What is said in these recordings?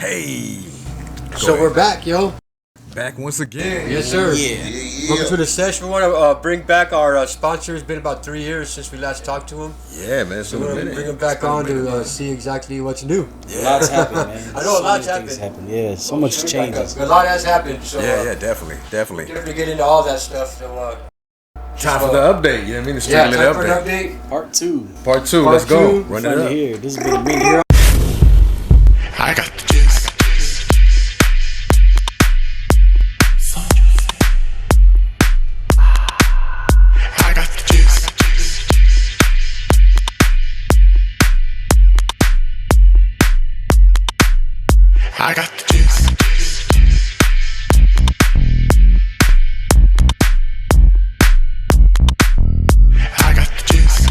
Hey. So we're back, yo. Back once again. Yes, sir. Yeah. Welcome to the session. We want to bring back our sponsor. It's been about 3 years since we last talked to him. Yeah, man. So we're going to bring him back on to see exactly what's new. Yeah. A lot's happened, man. I know a lot's happened. Yeah, so much changes. A lot has happened. So, yeah, definitely. Definitely get into all that stuff. So, time for the update. You know what I mean? The time for an update. Part two. Let's go. Run it up. Here. This has been a minute here. I got the gist. I got the gist. I got the gist. I got the gist.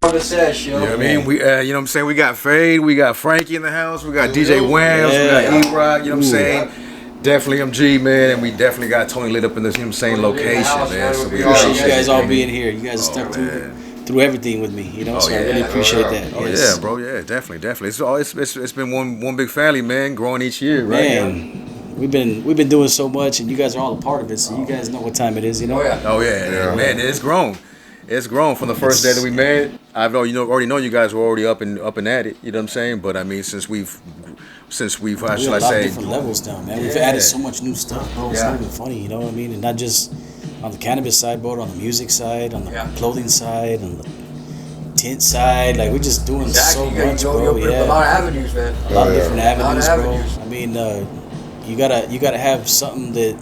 On the sesh, yo. You know what I mean? We, you know what I'm saying? We got Fade, we got Frankie in the house, we got DJ Whams, we got E-Rock, you know what I'm saying? Definitely MG, man, and we definitely got Tony lit up in this, you know what I'm saying, location, man. So we appreciate you guys all being here. You guys stuck through everything with me, you know, so I really appreciate that. Oh, yeah, bro, yeah, definitely. It's been one big family, man, growing each year, right? Man, we've been doing so much, and you guys are all a part of it, so you guys know what time it is, you know? Oh, yeah. Man, it's grown. It's grown from the first day that we met. I've already know you guys were already up and at it. You know what I'm saying? But I mean, since we've how shall I say? Different levels down, man. We've added so much new stuff, bro. It's not even funny, you know what I mean? And not just on the cannabis side, bro. On the music side, on the clothing side, on the tint side. Like we're just doing so much, bro. A lot of avenues, man. A lot of different avenues, bro. I mean, you gotta have something that.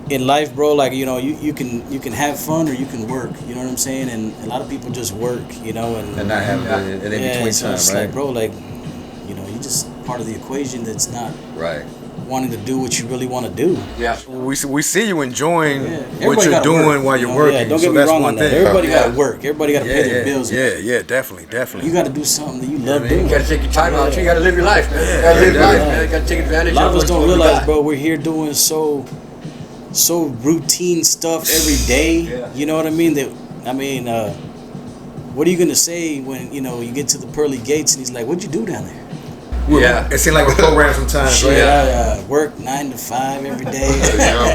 In life, bro, like, you know, you can have fun or you can work, you know what I'm saying? And a lot of people just work, you know, and not have an in-between time, it's right? like, bro, like, you know, you're just part of the equation that's not wanting to do what you really want to do. Yeah. We see you enjoying what you're doing while you're working. Yeah, don't get me wrong on that. Everybody got to work. Everybody got to pay their bills. Yeah, definitely. You got to do something that you love doing. You got to take your time out. You got to live your life, man. You got to live your life, man. You got to take advantage of it. A lot of us don't realize, bro, we're here doing so routine stuff every day. You know what I mean? What are you gonna say when you know you get to the pearly gates and he's like, "What'd you do down there?" It seemed like a program sometimes, right? I work 9 to 5 every day.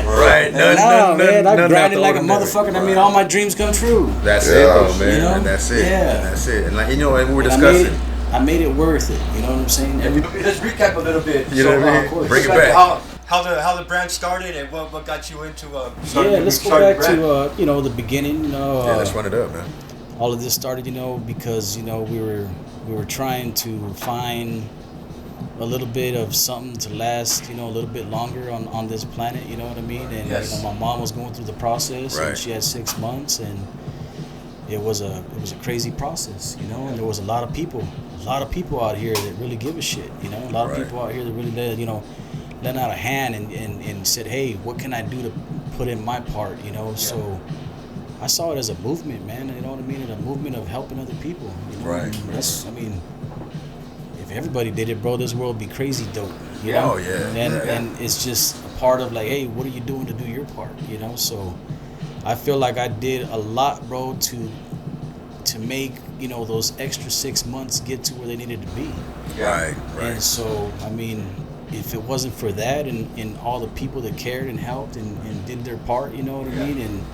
Right. Man, I grinded like a motherfucker. I made all my dreams come true. That's it, though, man. You know? And that's it. Yeah. That's it. And like, you know, and we were discussing. I made it worth it. You know what I'm saying? Let's recap a little bit. You know what I mean? Bring it back. How the brand started and what got you into let's go back to you know, the beginning. You know, let's run it up, man. All of this started, you know, because you know we were trying to find a little bit of something to last, you know, a little bit longer on this planet. You know what I mean? And you know, my mom was going through the process, and she had 6 months, and it was a crazy process, you know. And there was a lot of people out here that really give a shit, you know. A lot of people out here that really let out a hand and said, hey, what can I do to put in my part, you know? So I saw it as a movement, man, you know what I mean? And a movement of helping other people, you know? I mean, if everybody did it, bro, this world would be crazy dope, you know? And it's just a part of like, hey, what are you doing to do your part, you know? So I feel like I did a lot, bro, to make, you know, those extra 6 months get to where they needed to be. Right. And so, I mean, if it wasn't for that and all the people that cared and helped and did their part, you know what I mean, and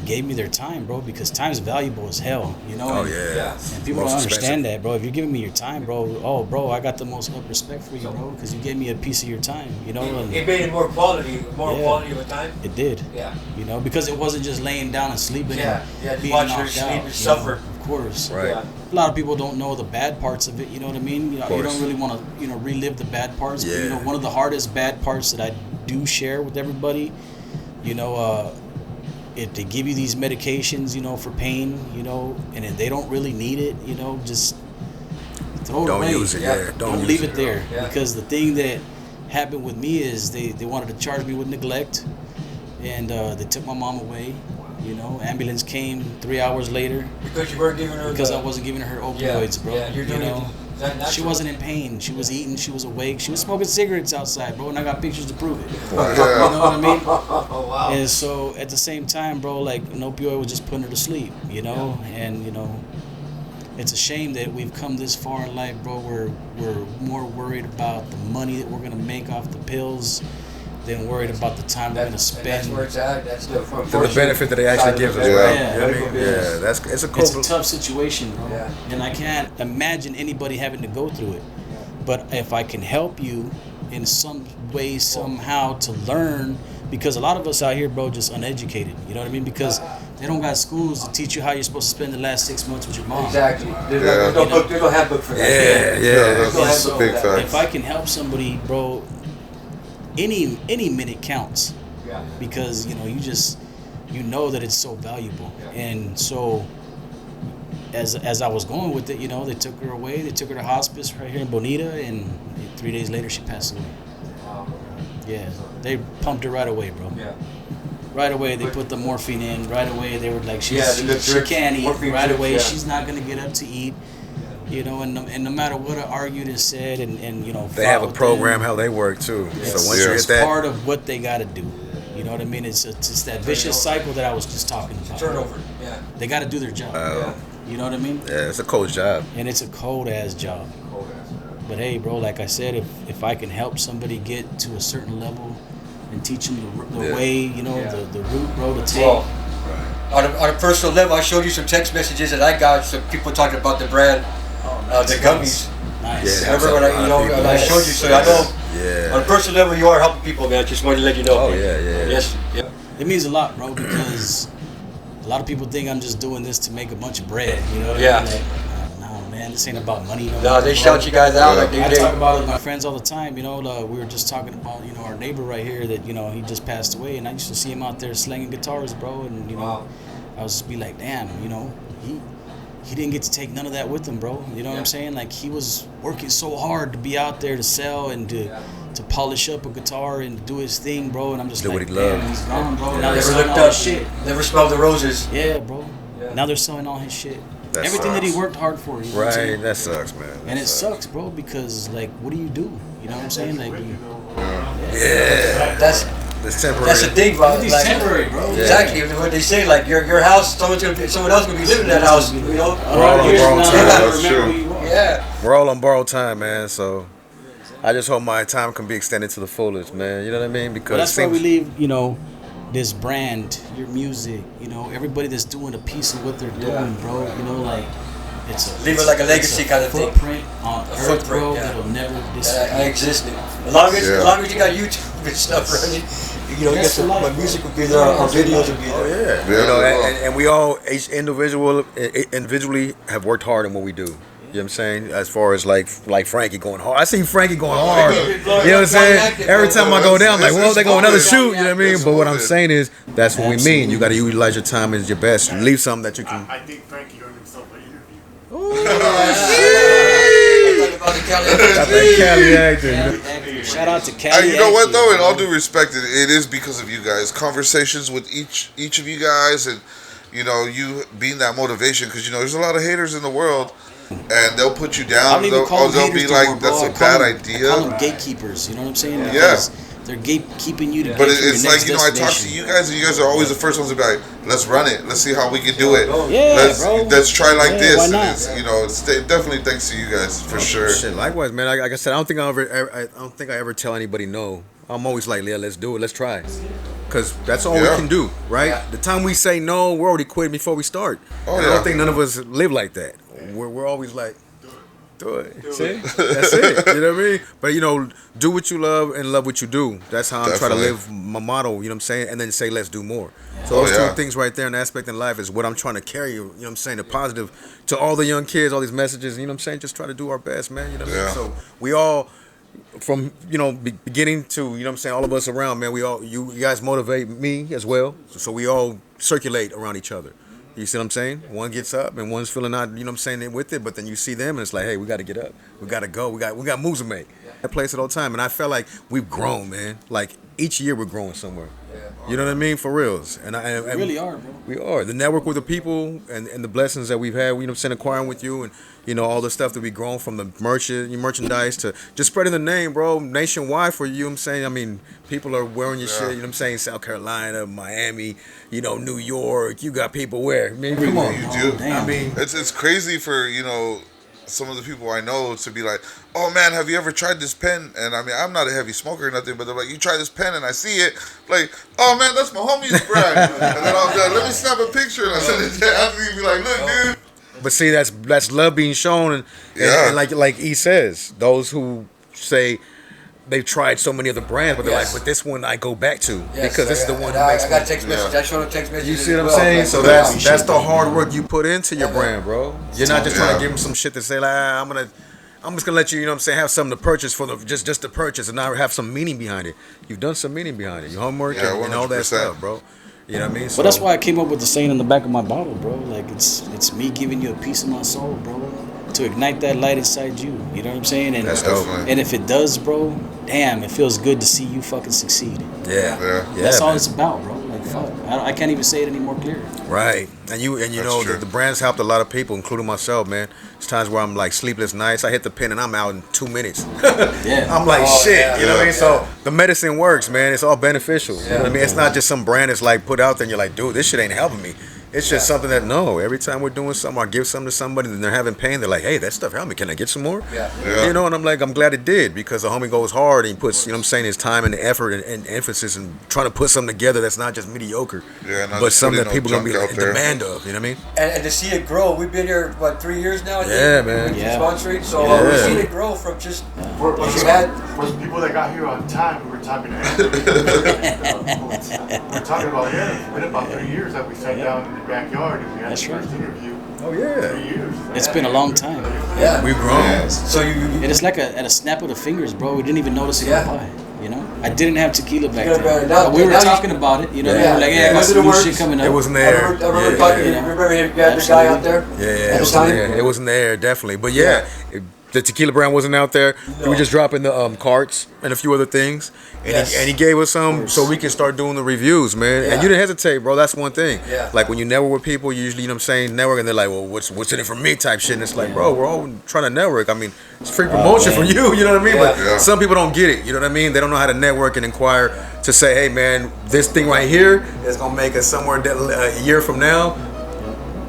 gave me their time, bro, because time's valuable as hell, you know. And people don't understand that, bro. If you're giving me your time, bro, I got the most respect for you, bro, because you gave me a piece of your time, you know. It made it more quality of a time. It did. You know, because it wasn't just laying down and sleeping. Being knocked out, sleep and suffer. Of course. Right. A lot of people don't know the bad parts of it, you know what I mean? You know, you don't really want to, you know, relive the bad parts. But, you know, one of the hardest bad parts that I do share with everybody, you know, if they give you these medications, you know, for pain, you know, and if they don't really need it, you know, just throw it away. Don't use it, Don't leave it there. Because the thing that happened with me is they wanted to charge me with neglect, and they took my mom away. You know, ambulance came 3 hours later. Because you weren't giving her. Because I wasn't giving her opioids, bro. Yeah, you're doing She wasn't in pain. She was eating. She was awake. She was smoking cigarettes outside, bro. And I got pictures to prove it. You know what I mean? Oh, wow. And so at the same time, bro, like an opioid was just putting her to sleep, you know? And, you know, it's a shame that we've come this far in life, bro. We're more worried about the money that we're going to make off the pills than worried about the time we're going to spend. That's where it's at. That's the benefit that it actually gives us, right? It's a tough situation, bro. Yeah. And I can't imagine anybody having to go through it. But if I can help you in some way, somehow to learn, because a lot of us out here, bro, just uneducated. You know what I mean? Because they don't got schools to teach you how you're supposed to spend the last 6 months with your mom. Exactly. There's no book. There's no handbook for that. That's a big fact. If I can help somebody, bro, any minute counts. Yeah. Because, you know, you know that it's so valuable. And so as I was going with it, you know, they took her away. They took her to hospice right here in Bonita, and 3 days later she passed away. Wow. Yeah, they pumped her right away, bro. Yeah. Right away, they put the morphine in. Right away, they were like, she the can't eat. morphine Right drips, away, yeah. she's not going to get up to eat. You know, and no matter what I argued and said, and you know, they have a program how they work too. So once you it's get that, part of what they got to do. You know what I mean? It's that vicious cycle that I was just talking about. Turnover. Yeah. They got to do their job. You know what I mean? Yeah, it's a cold job. And it's a cold ass job. But hey, bro, like I said, if I can help somebody get to a certain level and teach them the way, you know, the route, bro, to take. Well, on a personal level, I showed you some text messages that I got. Some people talking about the brand, the gummies. Nice. Yeah, Remember when I showed you? So I know on a personal level you are helping people, man. Just wanted to let you know. Oh yeah. Yes. Yep. It means a lot, bro, because a lot of people think I'm just doing this to make a bunch of bread. You know what I mean? Like, no, man, this ain't about money. No, they shout you guys out like they I did. talk about it with my friends all the time. You know, we were just talking about, you know, our neighbor right here that, you know, he just passed away, and I used to see him out there slinging guitars, bro, and you know, I was just be like, damn, you know, he didn't get to take none of that with him, bro. You know what I'm saying? Like, he was working so hard to be out there to sell and to polish up a guitar and do his thing, bro. And I'm just do like, what he damn, loved. he's gone, bro. Now they're Never selling looked all up. his shit. Never smelled the roses. Yeah, bro. Yeah. Now they're selling all his shit. That Everything that he sucks. worked hard for. You know what I'm Right, saying? that sucks, man. And it sucks, bro, because, like, what do you do? You know what I'm saying? Like, Yeah, That's it's temporary. the thing, bro. It's Like, temporary, bro. exactly. What they say, like your house, someone else gonna be living in that house. You know. We're all on borrowed time. That's true. Yeah. We're all on borrowed time, man. So I just hope my time can be extended to the fullest, man. You know what I mean? Because But that's it why we seems- leave, you know, this brand, your music, you know, everybody that's doing a piece of what they're doing, bro. You know, like, Leave it like a legacy kind of thing. Footprint on Earth, footprint, bro, yeah. that'll never I disappear. existed. As long as you got YouTube and stuff running, you know, That's guess the life, my bro. music will be there, our videos will be Oh there. yeah, Yeah, you know, they will. and we all each individually have worked hard in what we do. You know what I'm saying? As far as like Frankie going hard. I see Frankie going hard. You know what I'm saying? Every time I go down, I'm like, well, they go another shoot. You know what I mean? But what I'm saying is, that's what we mean. You got to utilize your time as your best. Leave something that you can. I think Frankie earned himself an interview. About the Cali- Got that Cali acting. Shout out to Cali. You know what though? In Acting, all bro. due respect, it is because of you guys. Conversations with each of you guys, and you know, you being that motivation. Because you know, there's a lot of haters in the world, and they'll put you I down. don't even They'll, call them they'll haters be no like, more, bro. "That's I a call bad them- idea." I call them gatekeepers. You know what I'm saying? Yeah. Because they're keeping you to get But to it's your like, next you know, I talk to destination. you guys, and you guys are always the first ones to be like, let's run it. Let's see how we can do it. Yeah, bro. Let's try like Yeah, this. why And not? it's, you know, it's definitely thanks to you guys, for sure. Shit, likewise, man. Like I said, I don't think I ever tell anybody no. I'm always like, yeah, let's do it. Let's try. Because that's all we Yeah. can do, right? The time we say no, we're already quitting before we start. Oh, And I yeah. don't think none of us live like that. We're always like, do it. See? That's it. You know what I mean? But, you know, do what you love and love what you do. That's how I'm trying to Definitely. live my motto, you know what I'm saying? And then say, let's do more. So Oh, those yeah. two things right there, an aspect in life is what I'm trying to carry, you know what I'm saying, the positive to all the young kids, all these messages, you know what I'm saying? Just try to do our best, man. You know what I mean? Yeah. So we all, from, you know, beginning to, you know what I'm saying, all of us around, man, we all, you guys motivate me as well. So we all circulate around each other. You see what I'm saying? One gets up and one's feeling not, you know what I'm saying, with it, but then you see them and it's like, hey, we got to get up. We got to go. We got moves to make. I play it all the time, and I felt like we've grown, man. Like each year we're growing somewhere. You know what I mean? For reals. And We really are, bro. We are. The network with the people and the blessings that we've had, you know what I'm saying, acquiring with you and, you know, all the stuff that we grown from the merchandise to just spreading the name, bro, nationwide for you, know what I'm saying? I mean, people are wearing your shit, you know what I'm saying, South Carolina, Miami, you know, New York. You got people where? I mean, come on. You do. Damn. I mean, It's crazy for, you know, some of the people I know to be like, oh man, have you ever tried this pen? And I mean, I'm not a heavy smoker or nothing, but they're like, you try this pen, and I see it, like, oh man, that's my homie's brand. And then I'll be like, let me snap a picture, and I send it to Anthony and be like, look, dude. but see, that's love being shown, and like E says, those who say they've tried so many other brands, but they're like, but this one I go back to because this is the one that makes I got text messages. I showed him text messages. You see what I'm as well. saying? Like, So that's the hard work you put into your brand, bro. You're not just trying to give them some shit to say like, I'm just gonna let you, you know what I'm saying, have something to purchase for the just to purchase and not have some meaning behind it. You've done some meaning behind it. Your homework and all that 100%. stuff, bro. You know what I mean? So, But that's why I came up with the saying in the back of my bottle, bro. Like it's me giving you a piece of my soul, bro, to ignite that light inside you. You know what I'm saying? And That's dope. and if it does, bro, damn, it feels good to see you fucking succeed. Yeah, That's all man. it's about, bro. Like fuck, I can't even say it any more clear. Right, and you know true. the brand's helped a lot of people, including myself, man. It's times where I'm like sleepless nights. I hit the pen and I'm out in 2 minutes. Yeah. I'm like shit, yeah, you know what I mean? yeah. So the medicine works, man. It's all beneficial. You know what I mean? It's not just some brand that's like put out there and you're like, dude, this shit ain't helping me. It's just something that every time we're doing something, I give something to somebody and they're having pain, they're like, hey, that stuff helped me. Can I get some more? Yeah. You know, and I'm like, I'm glad it did because the homie goes hard and he puts, you know what I'm saying, his time and the effort and emphasis and trying to put something together that's not just mediocre, Yeah, not but just something putting that people no gonna be junk like, out there. demand of. You know what I mean? And to see it grow, we've been here, what, 3 years now? I think? Yeah, man. Yeah. Sponsoring, so Yeah. we've seen it grow from just For what you had. the people that got here on time, we were talking to Anthony. We're talking about, it's been about 3 years that we sat down in the backyard and we had That's the first right. interview. Oh yeah. 3 years. It's been a long time. Yeah. We've grown. So you And it's like at a snap of the fingers, bro. We didn't even notice it Yeah. go by. You know, I didn't have tequila back Yeah, then. now- But we were now you- talking about it. You know, Yeah. we were like, Yeah. yeah, I got Was it some new the shit works? coming up. It wasn't I there. remember talking, yeah. remember you had the guy out there? Yeah, At it the wasn't time? there. It wasn't there, definitely. But yeah, the tequila brand wasn't out there. We were just dropping the carts and a few other things, and, Yes. he gave us some so we can start doing the reviews, man. Yeah. And you didn't hesitate, bro. That's one thing. Yeah. Like when you network with people, you usually, you know what I'm saying, network, and they're like, well, what's in it for me type shit. And it's like, bro, we're all trying to network. I mean, it's free promotion for man. you know what I mean? Yeah. But Yeah. some people don't get it. You know what I mean? They don't know how to network and inquire to say, hey, man, this thing right here is gonna make us somewhere a year from now.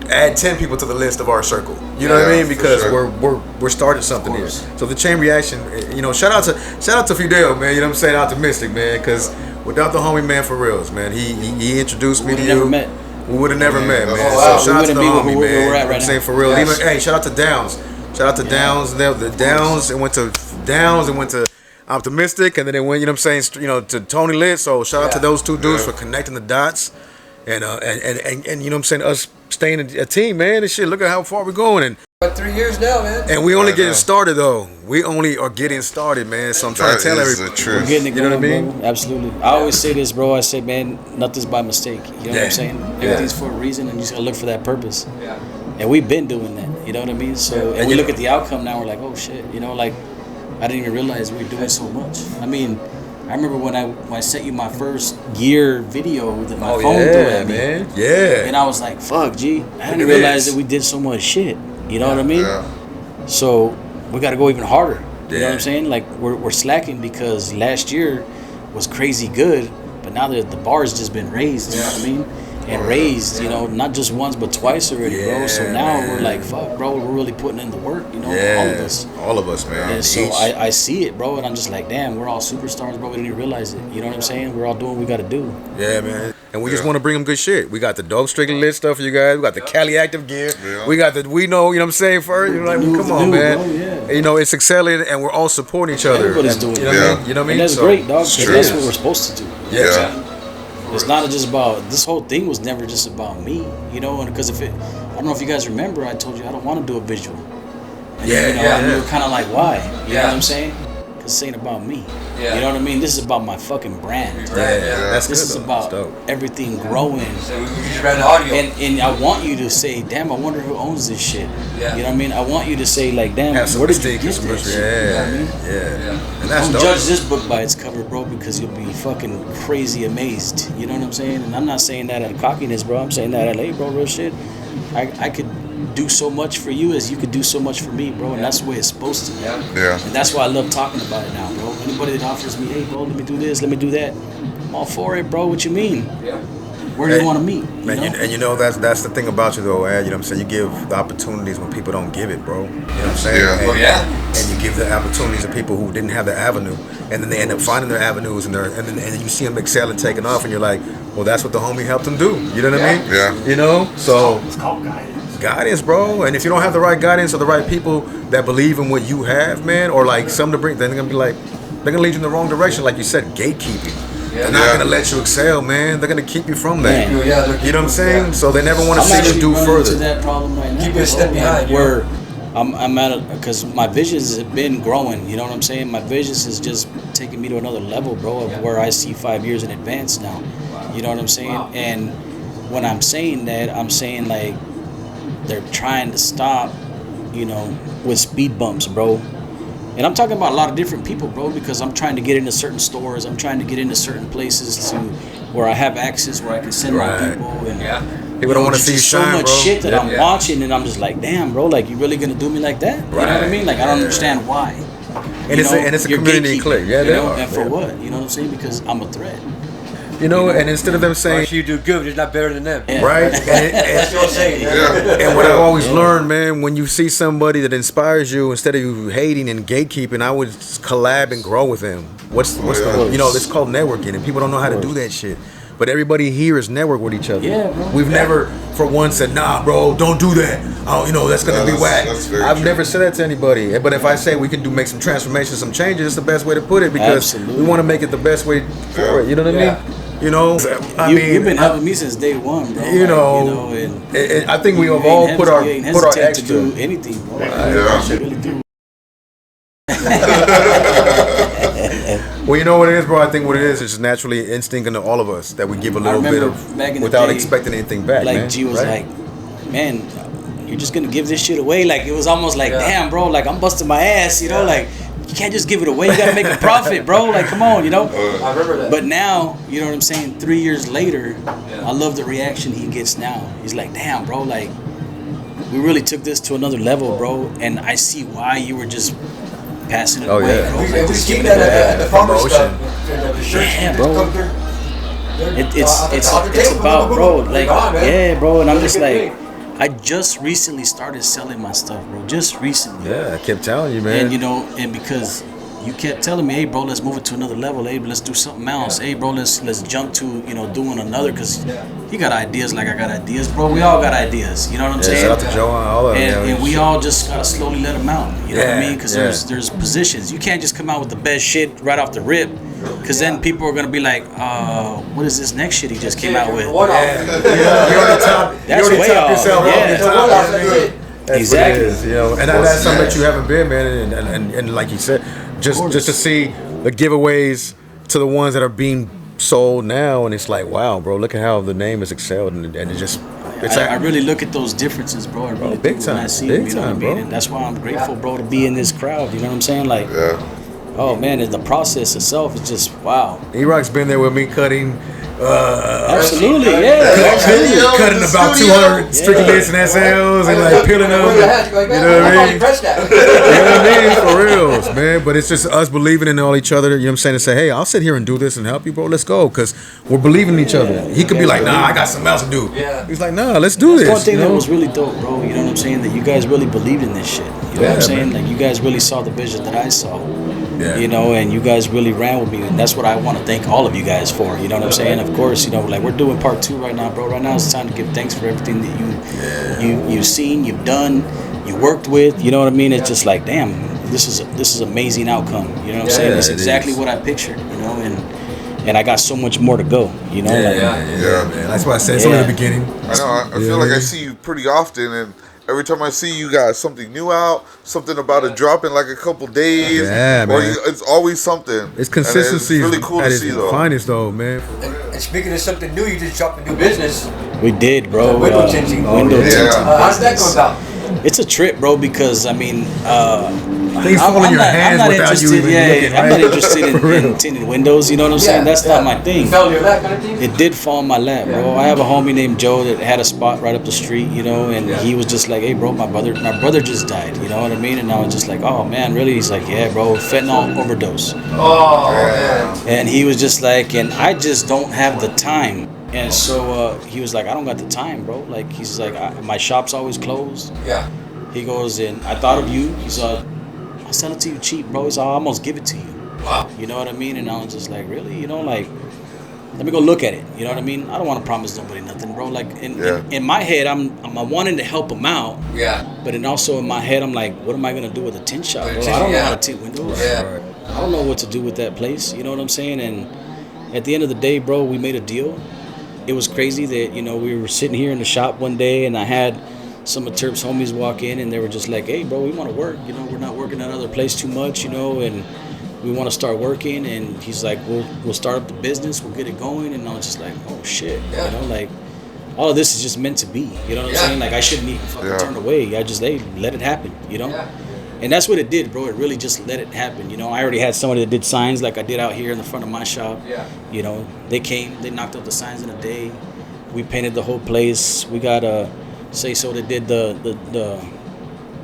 Add 10 people to the list of our circle. You know what I Yeah, mean? for Because sure. we're starting something here. So the chain reaction, you know, shout out to Fidel, man. You know what I'm saying? Optimistic, man. Because without the homie, man, for reals, man, he introduced me to We'd you. never met. We would have never met, man. Oh, wow. So shout out to the We wouldn't be homie, where man. we're at You know what I'm right saying? now. For real. Yes. Even, hey, shout out to Downs. Shout out to Downs. The Downs and went to Downs and went to Optimistic, and then it went, you know what I'm saying, you know, to Tony Lit. So shout out to those two dudes for connecting the dots. And you know what I'm saying, us staying a team, man, and shit, look at how far we're going. About 3 years now, man. And we only I getting know. started, though. We only are getting started, man. So I'm trying That to tell is the everybody. truth. We're getting it You know going, what I mean? bro. Absolutely. I always say this, bro. I say, man, nothing's by mistake. You know what Yeah. I'm saying? Everything's for a reason, and you just gotta look for that purpose. Yeah. And we've been doing that. You know what I mean? So, and we you look know- at the outcome now. We're like, oh shit. You know, like I didn't even realize we were doing so much. I mean, I remember when I sent you my first gear video that my Oh, phone threw yeah, at me, man. Yeah. and I was like, fuck, G. I didn't at realize this. that we did so much shit. You know what I mean? Yeah. So we got to go even harder. You know Yeah. what I'm saying? Like we're slacking because last year was crazy good, but now that the bar's just been raised. You know what I mean? And raised, you know, not just once but twice already, bro. So Yeah, now man. we're like, fuck, bro, we're really putting in the work. You know, Yeah. all of us. All of us, man. And so Each. I see it, bro, and I'm just like, damn, we're all superstars, bro. We didn't even realize it. You know what I'm saying? We're all doing what we got to do. Yeah, man. And we just Yeah. want to bring them good shit. We got the dope strictly lit stuff for you guys. We got the Cali Active gear. Yeah. We got the We Know, you know what I'm saying, first. You know, like, New- come on, new, man. bro, yeah. You know, it's excelling and we're all supporting each other. Everybody's And, doing you know it. what I Yeah. mean? You know what I mean? And that's So- great, dog. 'cause Sure. that's what we're supposed to do. Yeah. Yeah. It's not just about, this whole thing was never just about me, you know, and because I don't know if you guys remember, I told you I don't want to do a visual. And, Yeah, you know, yeah, and yeah. you were kind of like, why? You know Yeah. what I'm saying? this ain't about me. Yeah. You know what I mean? This is about my fucking brand. That's This good, is though. about That's dope. everything growing. So we just ran the audio. And I want you to say, damn, I wonder who owns this shit. Yeah. You know what I mean? I want you to say, like, damn, Have some where did you mystique get and some this mystery. shit? You know what I mean? Yeah. And that's Don't dope. judge this book by its cover, bro, because you'll be fucking crazy amazed. You know what I'm saying? And I'm not saying that out of cockiness, bro. I'm saying that out of, hey, bro, real shit. I could do so much for you as you could do so much for me, bro. And that's the way it's supposed to be. Yeah. And that's why I love talking about it now, bro. Anybody that offers me, hey, bro, let me do this, let me do that, I'm all for it, bro. What you mean? Yeah. Where do you want to meet? And that's the thing about you though, Ed. You know what I'm saying? You give the opportunities when people don't give it, bro. You know what I'm saying? Yeah. And you give the opportunities to people who didn't have the avenue, and then they end up finding their avenues, and then you see them excel and taking off, and you're like, well, that's what the homie helped them do. You know what I mean? Yeah. You know, so It's called guidance. guidance, bro. And if you don't have the right guidance or the right people that believe in what you have, man, or like something to bring, then they're gonna be like, they're gonna lead you in the wrong direction, like you said, gatekeeping. They're not gonna let you excel, man. They're gonna keep you from that. Man. Yeah, You know what I'm saying? So they never want to I'm see actually you do running further. into that problem right now. Keep it a step bro, behind, you where I'm at because my visions have been growing. You know what I'm saying? My visions is just taking me to another level, bro, of where I see 5 years in advance now. You know what I'm saying? And when I'm saying that, I'm saying like they're trying to stop, you know, with speed bumps, bro. And I'm talking about a lot of different people, bro, because I'm trying to get into certain stores. I'm trying to get into certain places to where I have access, where I can send my Right. people. And People don't want to see you just shine, so much bro. shit that Yeah. I'm watching, and I'm just like, damn, bro, like you really gonna do me like that? You know what I Right. mean? Like I don't understand why. And it's a you're community gatekeeping, clique. Yeah, you they know? are. And for Yeah. what? You know what I'm saying? Because I'm a threat. You know, and instead of them saying, If you do good, it's not better than them. Yeah. right? That's what I'm saying. And what I've always learned, man, when you see somebody that inspires you, instead of you hating and gatekeeping, I would collab and grow with them. What's the, you know, it's called networking, and people don't know how to do that shit. But everybody here is network with each other. Yeah, bro. We've never, for one, said, nah, bro, don't do that. Oh, you know, that's gonna be whack. That's very I've true. never said that to anybody. But if I say we can make some transformations, some changes, it's the best way to put it, because Absolutely. we want to make it the best way for it. You know what I Yeah. mean? You know, You've been helping me since day one, bro. You know, and I think we you have ain't all hesi- put our you ain't put our hesitate extra. to do anything, bro. Yeah. You really do. Well, you know what it is, bro. I think what it is just naturally instinct into all of us that we give a little bit remember of back in the without day, expecting anything back. Like man. G was Right? like, man, you're just gonna give this shit away. Like it was almost like, Yeah. damn, bro, like I'm busting my ass, you know, like you can't just give it away. You gotta make a profit, bro. Like come on, you know. I remember that. But now, you know what I'm saying? 3 years later, I love the reaction he gets now. He's like, damn, bro, like we really took this to another level, bro. And I see why you were just passing it Oh, away, yeah. bro. we Like, we just keep giving that it at away. the farmer's Promotion. stuff. The shirts, Yeah, they bro. come through. It's about, bro, like, yeah, bro, and I'm just like, Thing. I just recently started selling my stuff, bro, just recently. Yeah, I kept telling you, man. And, you know, and because you kept telling me, hey, bro, let's move it to another level. Hey, let's do something else. Hey, bro, let's jump to, you know, doing another, because you got ideas like I got ideas, bro. We all got ideas, you know what I'm Yeah, saying? shout out to Joe and all of them. And we all just gotta slowly let them out. You know what I Yeah, mean? Because yeah. there's positions. You can't just come out with the best shit right off the rip, because then people are gonna be like, what is this next shit he just came out with? One off. You already top That's you already way top off. yourself Yeah. off the That's top. one off, Yeah, that's it. That's Exactly. what it is, you know, and that's something that you haven't been, man, and like you said, just to see the giveaways to the ones that are being sold now, and it's like, wow, bro, look at how the name has excelled, and it just, it's I really look at those differences, bro. I really big do when I time, see big them, you know what I time, mean? bro. And that's why I'm grateful, bro, to be in this crowd. You know what I'm saying? Like, Yeah. oh man, the process itself is just wow. E-Rock's been there with me cutting. Absolutely, yeah. Absolutely. Cutting about 200 strictly list and SLs and like peeling them. You know what I mean? Press that. You know what I mean? For reals, man. But it's just us believing in all each other. You know what I'm saying? To say, hey, I'll sit here and do this and help you, bro. Let's go, because we're believing in each other. He could be like, nah, I got something else to do. Yeah. He's like, nah, let's do That's one this. thing you that know? was really dope, bro. You know what I'm saying? That you guys really believed in this shit. You know what Yeah, I'm saying? man. Like you guys really saw the vision that I saw. Yeah. You know, and you guys really ran with me, and that's what I want to thank all of you guys for. You know what I'm saying? Of course, you know, like we're doing part 2 right now, bro. Right now it's time to give thanks for everything that you've seen, you've done, you worked with. You know what I mean? It's just like, damn, this is amazing outcome. You know what I'm saying? Yeah, It's it exactly is. what I pictured. You know, and I got so much more to go. You know, Yeah, like, yeah, man. That's why I said it's only the Yeah. beginning. I know. I feel like I see you pretty often, and every time I see you got something new out, something about to drop in like a couple days. Yeah, man. It's always something. It's consistency. And it's really cool at to its see, though. finest, though, man. And speaking of something new, you just dropped a new business. We did, bro. Window tinting. Window tinting. How did that go about? It's a trip, bro, because I mean, Things fall in your hands without you even looking, I'm right? not interested in tinted windows. You know what I'm saying? That's not my thing. It fell in your lap, kind of thing. It did fall in my lap, bro. I have a homie named Joe that had a spot right up the street, you know, and he was just like, "Hey, bro, my brother just died." You know what I mean? And I was just like, "Oh man, really?" He's like, "Yeah, bro, fentanyl overdose." Oh man. And he was just like, and I just don't have the time. And so he was like, "I don't got the time, bro." Like he's like, "My shop's always closed." Yeah. He goes, and I thought of you. He's like, "I'll sell it to you cheap, bro." He's like, "I'll almost give it to you." Wow. You know what I mean? And I was just like, really? You know, like, let me go look at it. You know what I mean? I don't want to promise nobody nothing, bro. Like, in my head, I'm wanting to help him out. Yeah. But then also in my head, I'm like, what am I going to do with a tint shop, bro? I don't know how to tint windows. Yeah. I don't know what to do with that place. You know what I'm saying? And at the end of the day, bro, we made a deal. It was crazy that, you know, we were sitting here in the shop one day and I had some of Terp's homies walk in and they were just like, "Hey, bro, we want to work. You know, we're not working at other place too much, you know, and we want to start working." And he's like, we'll start up the business. We'll get it going. And I was just like, oh, shit. Yeah. You know, like, all of this is just meant to be. You know what I'm saying? Like, I shouldn't even fucking turn away. I just, hey, let it happen, you know? Yeah. And that's what it did, bro. It really just let it happen. You know, I already had somebody that did signs like I did out here in the front of my shop. Yeah. You know, they came, they knocked out the signs in a day. We painted the whole place. We got Say So that did the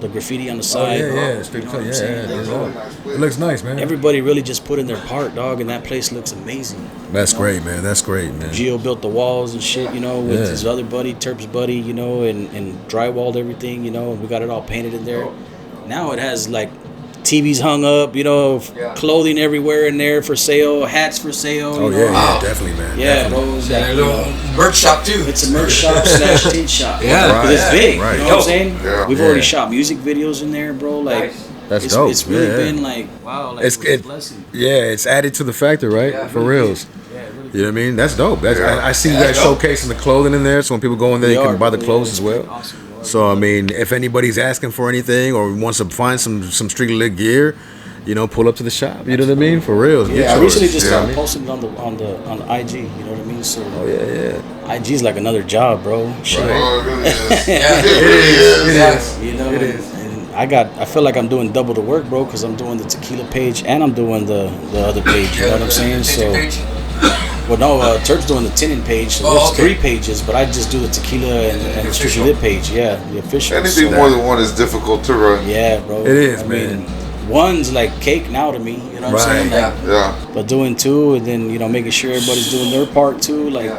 graffiti on the side. Yeah. You know Straight what I'm saying? It looks nice, man. Everybody really just put in their part, dog, and that place looks amazing. That's great, man. That's great, man. Gio built the walls and shit, you know, with his other buddy, Terp's buddy, you know, and drywalled everything, you know, and we got it all painted in there. Now it has like TVs hung up, you know, clothing everywhere in there for sale, hats for sale. Oh, yeah, definitely, man. Yeah, definitely. bro. It's like a little merch shop too. It's a merch shop / tint shop. Yeah. Because it's big. Right. You know what I'm saying? Yeah. We've already shot music videos in there, bro. Like, That's it's, dope. It's really been like, wow, like, It's it was a blessing. it's added to the factor, right? Yeah, For really reals. Yeah, it really You know what I mean? That's dope. That's I see you guys dope. showcasing the clothing in there, so when people go in there, they can buy the clothes as well. Awesome, bro. So I mean, if anybody's asking for anything or wants to find some street lit gear, you know, pull up to the shop. You know what I mean? For real. Get Yeah, I yours. recently just You know started what posting it on the IG. You know what I mean? So I mean? Oh yeah. IG's like another job, bro. Shit. Oh, it really is. Yeah. It really is. It is. You know, It is. and I feel like I'm doing double the work, bro, because I'm doing the Tequila page and I'm doing the other page. You know what I'm saying? So, well, no, Terp's doing the tinting page, so there's 3 pages, but I just do the Tequila and the Strictly Lit page. Yeah, the official. Anything So- more than one is difficult to run. Yeah, bro. It is, I man. mean, one's like cake now to me. You know what I'm saying? Right. Like, Yeah. but doing 2 and then, you know, making sure everybody's doing their part too, like.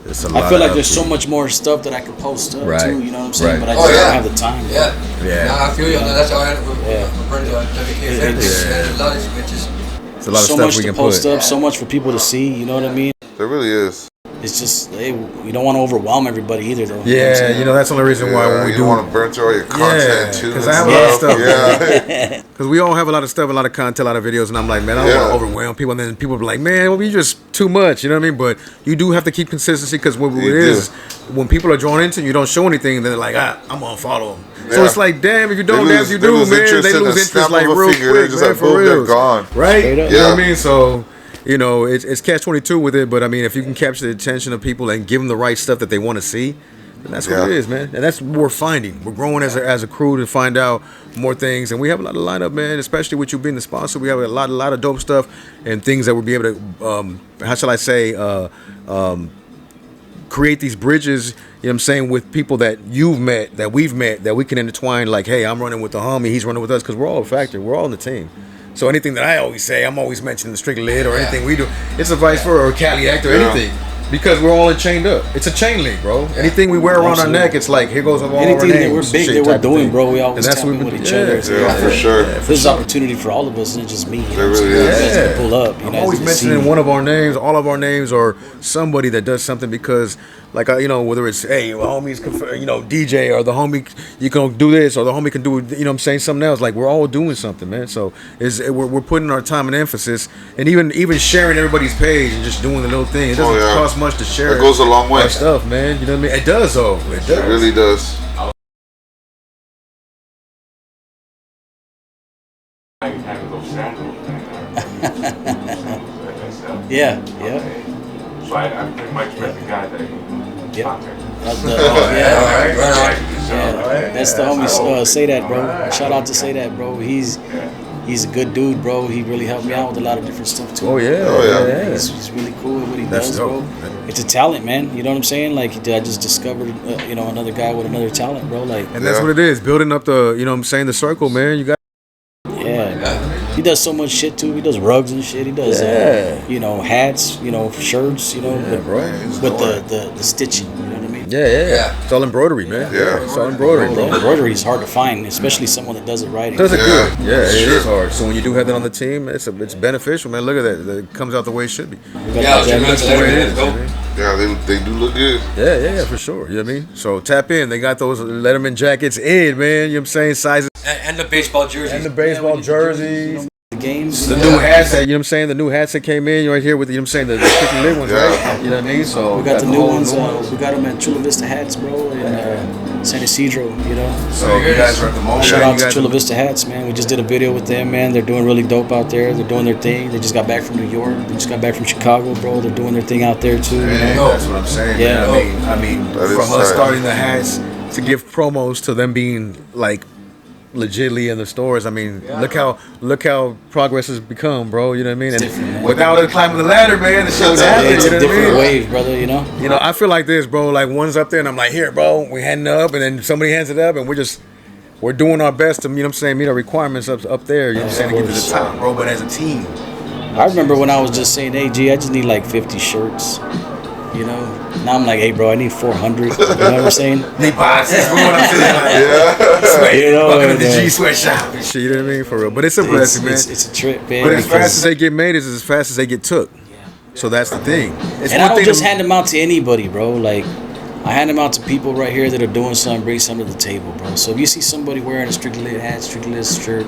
It's a I lot feel like of there's so upkeep. much more stuff that I could post up Right. too, you know what I'm saying? Right. But I Oh, just yeah. don't have the time. bro. Yeah. Yeah. Nah, I feel you on that. That's how I had with Yeah. WKFM. A lot of these bitches. It's a lot of So stuff much we to can post put. up, so much for people to see, you know what I mean? There really is. It's just, hey, we don't want to overwhelm everybody either, though. You know what I'm Yeah, saying? you know that's the only reason why when we you do. don't want to burn through all your content too. because I have a lot of stuff. Yeah. Because we all have a lot of stuff, a lot of content, a lot of videos, and I'm like, man, I don't want to overwhelm people. And then people be like, man, well, you just too much, you know what I mean? But you do have to keep consistency because what it You is, do. when people are drawn into you, don't show anything, then they're like, I'm gonna follow them. So Yeah. it's like, damn, if you don't, They damn, lose- you they do, lose man. interest They in lose the interest snap like of a real finger. quick, They're just man, like, for boom, they're real. gone. Right? Straight up. You know Yeah. what I mean? So, you know, it's catch-22 with it, but I mean, if you can capture the attention of people and give them the right stuff that they want to see, then that's what it Yeah. is, man. And that's what we're finding. We're growing as a crew to find out more things, and we have a lot of lineup, man. Especially with you being the sponsor, we have a lot of dope stuff and things that we'll be able to, how shall I say, create these bridges. You know what I'm saying, with people that you've met, that we've met, that we can intertwine. Like, hey, I'm running with the homie, he's running with us, because we're all a factor. We're all in the team. So anything that I always say, I'm always mentioning the Strictly Lit or anything we do. It's a vice versa or Cali Act or anything. Because we're all chained up. It's a chain link, bro. Anything we wear around our neck, it's like, here goes all Anything our that names. we're big, shit that we're type of doing, thing. bro, we always And that's tap what in we with each other. So Yeah, for sure. this is opportunity for all of us, and just me. You know There what I'm really saying? is. You guys can pull up. You I'm guys always can see. mentioning one of our names, all of our names, or somebody that does something because, like, you know, whether it's, hey, well, homies, you know, DJ, or the homie, you can do this, or the homie can do, you know what I'm saying, something else. Like, we're all doing something, man. So we're putting our time and emphasis, and even sharing everybody's page and just doing the little thing. It doesn't cost much to share. It goes a long way. Our stuff, man. You know what I mean? It does, though. It does. It really does. I have those sandals, man. Yeah. So I pretty much met the guy that he Yep. taught me. That's the homie. Say that, bro. Shout out to Say That, bro. He's a good dude, bro. He really helped me out with a lot of different stuff too. Oh yeah. He's really cool with what he That's does, dope. bro. It's a talent, man. You know what I'm saying? Like I just discovered, another guy with another talent, bro. Like, And that's what it is. Building up the, you know what I'm saying, the circle, man. You got. he does so much shit too. He does rugs and shit. He does, hats, shirts, with the stitching. You know what I mean? Yeah. It's all embroidery, man. Yeah. It's all embroidery, The bro. embroidery is hard to find, especially someone that does it right. Does it good? Yeah, it Sure. is hard. So when you do have that on the team, it's beneficial, man. Look at that. It comes out the way it should be. Yeah, that's the way it is. Yeah, they do look good. Yeah, for sure. You know what I mean? So tap in. They got those Letterman jackets in, man. You know what I'm saying? Sizes. And the baseball jerseys. And the baseball jerseys. The games. The new hats that, you know what I'm saying? The new hats that came in right here with, you know what I'm saying? The freaking lit ones, right? You know what I mean? So We got the new ones. We got them at Chula Vista Hats, bro, in San Isidro. So you guys are at the moment. Shout you out to guys Chula Vista Hats, man. We just did a video with them, man. They're doing really dope out there. They're doing their thing. They just got back from New York. They just got back from Chicago, bro. They're doing their thing out there too. That's what I'm saying. Yeah. Man. I mean, That is from us tight. starting the hats to give promos to them being like legitly in the stores. I mean, look how progress has become, bro. You know what I mean? And different, man. without it climbing the ladder, man, the shit was happening. It's You know a what I different mean? wave, brother. You know, I feel like this, bro. Like one's up there, and I'm like, here, bro, we handing it up, and then somebody hands it up, and we're doing our best to, you know what I'm saying, meet our requirements up there. You know what I'm saying, to get to the top, bro. But as a team, I remember when I was just saying, hey, G, I just need like 50 shirts. Now I'm like, hey, bro, I need 400. You know what I'm saying? they boxes. You know what I'm saying? You know, Welcome to the and, G sweatshop and shit. You know what I mean? For real. But it's a blessing, man. It's a trip, man. But as because- fast as they get made is as fast as they get took. So that's the thing. It's and one I don't thing just to- hand them out to anybody, bro. Like, I hand them out to people right here that are doing something, bring something to the table, bro. So if you see somebody wearing a Strictly Lit hat, Strictly Lit shirt,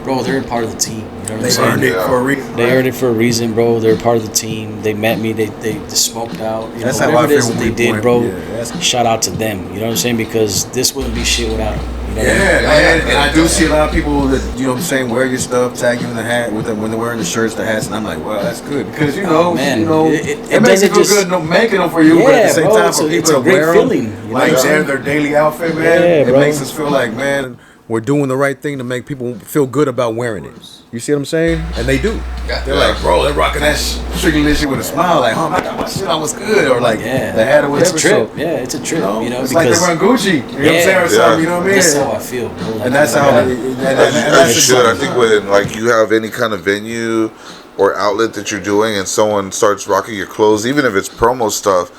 bro, they're a part of the team. You know what I'm They saying? earned it for a reason. They earned it for a reason, bro. They're a part of the team. They met me. They smoked out. That's how whatever I it is feel that when they we did, bro. went. Yeah, that's- Shout out to them. You know what I'm saying? Because this wouldn't be shit without them. You know what I mean? Yeah, man. And I do see a lot of people that, you know what I'm saying, wear your stuff, tag you in the hat with them when they're wearing the shirts, the hats, and I'm like, well, that's good. Because, it It makes it doesn't feel just- good making them for you, but at Yeah, the same bro, time, it's for a- people it's a to great wear feeling, them, you know like what I'm saying? their daily outfit, man, Yeah, it bro. makes us feel like, man, we're doing the right thing to make people feel good about wearing it. You see what I'm saying? And they do. They're like, bro, they're rocking that Strictly Lit shit with a smile, like, oh, I got my shit on, what's good? Or like, Yeah. the hat or whatever. It's a trip. So, Yeah, it's a trip. it's like they're wearing Gucci. You know what I'm saying? Or something, you know what I mean? That's how I feel, bro. Like, And that's how. As you should. I think when like you have any kind of venue or outlet that you're doing, and someone starts rocking your clothes, even if it's promo stuff,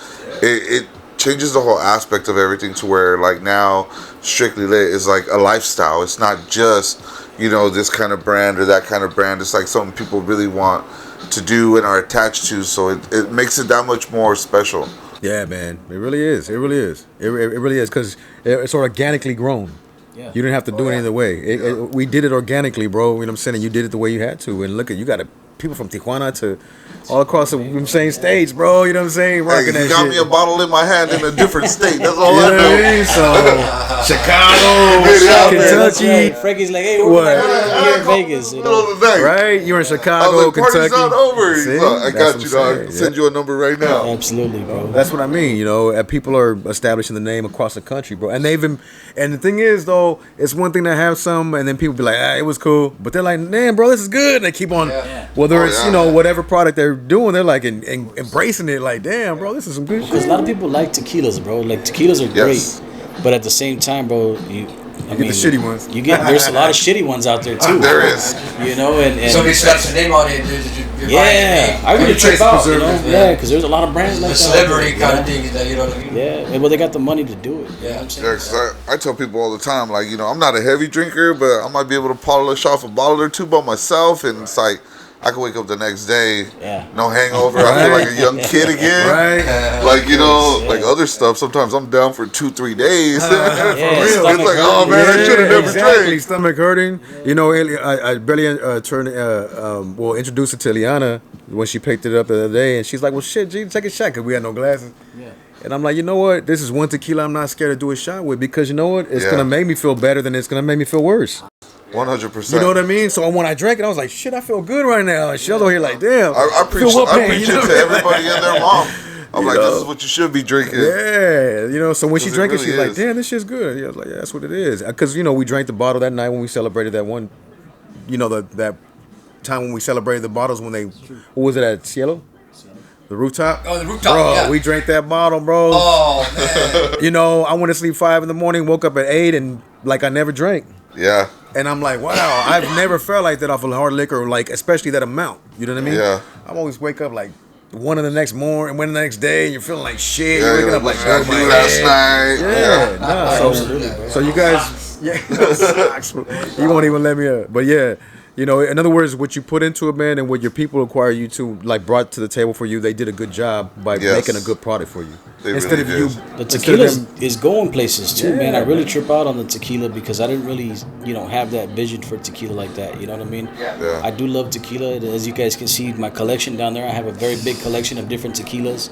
it changes the whole aspect of everything to where like now Strictly Lit is like a lifestyle. It's not just this kind of brand or that kind of brand. It's like something people really want to do and are attached to. So it makes it that much more special. Yeah, man, it really is. It really is. It really is because it's organically grown. Yeah. You didn't have to do it either way. We did it organically, bro. You know what I'm saying? And you did it the way you had to. And look at you got people from Tijuana to all across the same states, bro. You know what I'm saying? Hey, Rocking you that got shit. me a bottle in my hand in a different state. That's all You know I what know. I mean? So Chicago, That's Kentucky, right. Frankie's like, hey, What? we're here in Vegas. Middle of the night. right? You're in I Chicago, was like, party's Kentucky. not over. See? He's like, I That's got what you, I'm dog. saying. Send you a number right now. Absolutely, bro. That's what I mean, people are establishing the name across the country, bro. And and the thing is, though, it's one thing to have some, and then people be like, it was cool. But they're like, damn, bro, this is good. And they keep on, whether Oh, it's, yeah. whatever product they're doing, they're like embracing it, like, damn, bro, this is some good Because shit. a lot of people like tequilas, bro. Like tequilas are Yes. great, but at the same time, bro, you get the shitty ones. There's a lot of shitty ones out there too. There is. And Somebody slaps a name on it. yeah, I really trip trace out, preservatives, Yeah, because there's a lot of brands like The that. celebrity you kind know? of things that you know what I mean. Yeah, well, they got the money to do it. You know Yeah. what I'm saying? Yeah, 'cause I tell people all the time, like, I'm not a heavy drinker, but I might be able to polish off a bottle or two by myself, and it's like, I can wake up the next day, Yeah. no hangover, I feel like a young kid again. Right? Like, like other stuff, sometimes I'm down for 2-3 days. Yeah, It's stomach like, oh hurting. man, I should have never exactly. drank. Stomach hurting. I barely introduced it to Eliana when she picked it up the other day, and she's like, well, shit, G, take a shot, because we had no glasses. Yeah. And I'm like, you know what? This is one tequila I'm not scared to do a shot with, because you know what? It's Yeah. going to make me feel better than it's going to make me feel worse. 100%. You know what I mean? So when I drank it, I was like, shit, I feel good right now. And she was over here like, damn. I preach feel what pain, it you know? to everybody and their mom. I'm like, know? this is what you should be drinking. Yeah, you know. So when she drank it, really she's like, is. damn, this shit's good. Yeah, I was like, yeah, that's what it is. Because we drank the bottle that night when we celebrated that one. That time when we celebrated the bottles when they, what was it at Cielo? The rooftop? Oh, the rooftop, bro, yeah. we drank that bottle, bro. Oh, man. I went to sleep 5 a.m, woke up at 8, and like I never drank. Yeah. And I'm like, wow, I've never felt like that off of hard liquor, like especially that amount. You know what I mean? Yeah. I always wake up like 1 in the next morning, and 1 in the next day, and you're feeling like shit. Yeah, You're waking up like, oh my last head. night. Yeah, nah. So you guys, you won't even let me up. But yeah, in other words, what you put into it, man, and what your people require you to like brought to the table for you, they did a good job by making a good product for you. They Instead really of did. you, The tequila is going places too, man. I really trip out on the tequila because I didn't really, have that vision for tequila like that. You know what I mean? Yeah. I do love tequila. As you guys can see, my collection down there, I have a very big collection of different tequilas.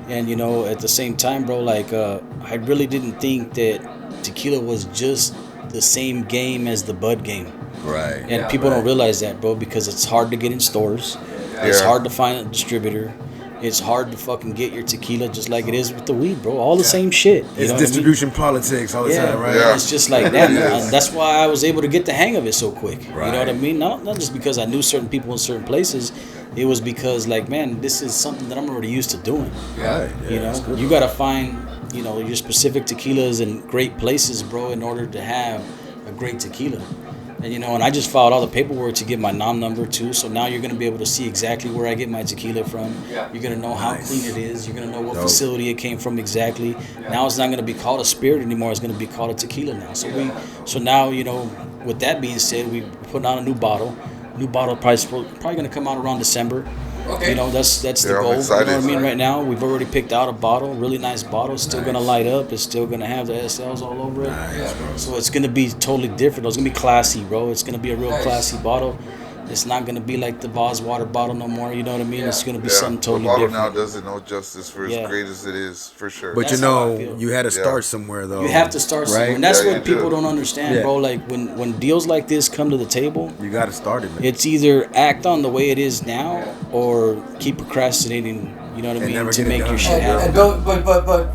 And, at the same time, bro, like, I really didn't think that tequila was just the same game as the bud game. right? And people don't realize that, bro, because it's hard to get in stores. It's Yeah. hard to find a distributor. It's hard to fucking get your tequila just like it is with the weed, bro. All the same shit. You It's know what I mean? distribution politics all the time, right? Yeah. It's just like that. Man. That's why I was able to get the hang of it so quick. You know what I Right. mean? Not just because I knew certain people in certain places. It was because, like, man, this is something that I'm already used to doing. Right. You know, you got to find, your specific tequilas in great places, bro, in order to have a great tequila. And, and I just filed all the paperwork to get my NOM number, too. So now you're going to be able to see exactly where I get my tequila from. Yeah. You're going to know how Nice. clean it is. You're going to know what Dope. facility it came from exactly. Now it's not going to be called a spirit anymore. It's going to be called a tequila now. So now, with that being said, we put out a new bottle. New bottle price probably going to come out around December. Okay. That's the Yeah, I'm goal. You know excited. what I mean? Right now, we've already picked out a bottle, really nice bottle. It's still gonna light up. It's still gonna have the SLs all over it. So it's gonna be totally different. It's gonna be classy, bro. It's gonna be a real classy bottle. It's not gonna be like the Voss water bottle no more. You know what I mean? It's gonna be something totally the bottle different. now doesn't know justice for as great as it is, for sure. But That's how I feel. you had to start somewhere though. You have to start somewhere, right? and that's Yeah, what you people do. don't understand, Yeah. bro. Like when deals like this come to the table, You got to start it, man. it's either act on the way it is now or keep procrastinating. You know what I And never mean? To get it make done. your shit And happen. but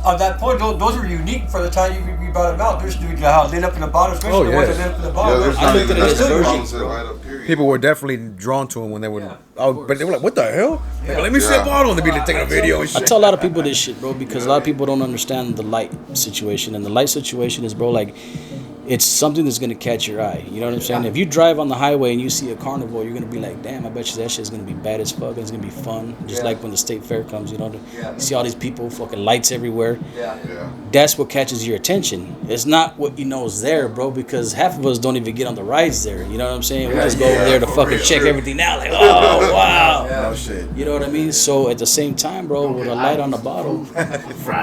on that point, those were unique for the time you brought them out. There's how lit up in the bottle, especially Oh, the ones yeah. that lit up in the Yeah, bottle. there's I not looked even at it as that many versions, bottles that bro. light up, period. People were definitely drawn to him when they would. But they were like, "What the hell? Like, let me see a Yeah. bottle," and they'd be taking a video and I shit. tell a lot of people this shit, bro, because a lot of people don't understand the light situation. And the light situation is, bro, like, it's something that's going to catch your eye. You know what I'm saying? If you drive on the highway and you see a carnival, you're going to be like, damn, I bet you that shit's going to be bad as fuck. It's going to be fun. Just like when the state fair comes, you see all these people, fucking lights everywhere. Yeah. That's what catches your attention. It's not what you know is there, bro, because half of us don't even get on the rides there. You know what I'm saying? We just go over there to fucking check everything out. Like, oh, wow. No shit. You know what I mean? So at the same time, bro, with a light on the bottle.